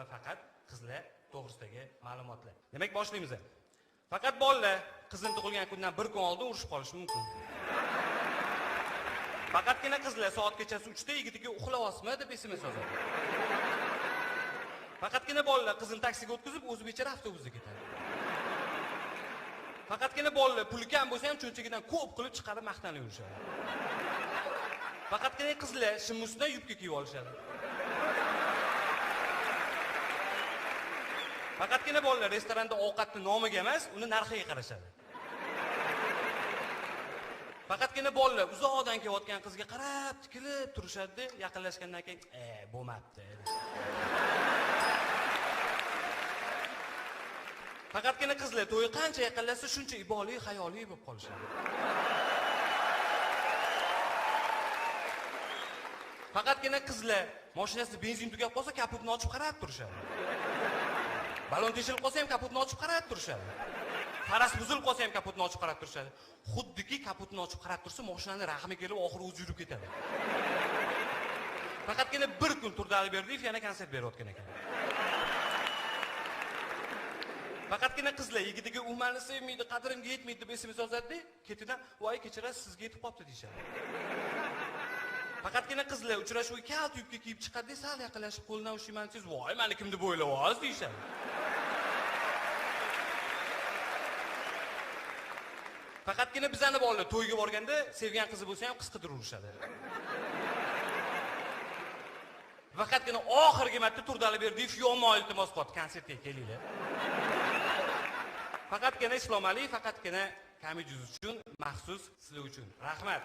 va faqat qizlar to'g'risidagi ma'lumotlar. Demak, boshlaymiz. Faqat bolalar qizini tug'ilgan kundan bir kun oldin urushib qolishi mumkin. Faqatgina qizlar soat kechasi 3 da yigitiga uxlayapsizmi deb SMS yozadi. Faqatgina bolalar qizini taksiga o'tkazib, o'zi bechara avtobusda ketadi. Faqatgina bolalar puli kam bo'lsa ham cho'nchagidan ko'p qilib chiqarib maqtanib yurishadi. Faqatgina qizlar shimmusdan yubka kiyib olishadi. Faqatgina bolalar restoranda ovqatni nomiga emas, uni narxiga qarashadi. Faqatgina bolalar uzoqdan kelayotgan qizga qarab tikilib turishadi, yaqinlashgandan keyin bo'lmabdi. Faqatgina qizlar to'yi qancha yaqinlashsa, shuncha iboli, xayoliy bo'lib qolishadi. Faqatgina qizlar mashinasida benzin tugab qolsa, kapotni ochib qarab turishadi. Balon teshilib qolsa ham kapotni ochib qarab turishadi. Faras buzilib qolsa ham kapotni ochib qarab turishadi. Xuddiki kapotni ochib qarab tursa, mashinani rahmi kelib, oxiri o'zi yurib ketadi. Faqatgina bir kun Turdiali Berdiyev yana konsert berayotgan ekan. Faqatgina qizlar yigitiga u meni sevmaydi, qadrimga yetmaydi deb SMS yozadi, ketidan "Voy, kechirasiz, sizga yetib qopti" deyshadi. Faqatgina qizlar uchrashuvga kalt yubka kiyib chiqadi, sal yaqinlashib qo'lidan ushlaymansiz, "Voy, meni kim deb o'ylayapsiz" deyshadi. Faqatgina bizani bolalar to'yga borganda sevgan qizi bo'lsa ham qiz qidirib urishadi. Faqatgina oxirgi marta Turdiali Berdiyev yomon iltimos qildi, konsertga kelinglar. Faqatgina Islom Ali, faqatgina Kamijuz uchun, maxsus sizlar uchun. Rahmat.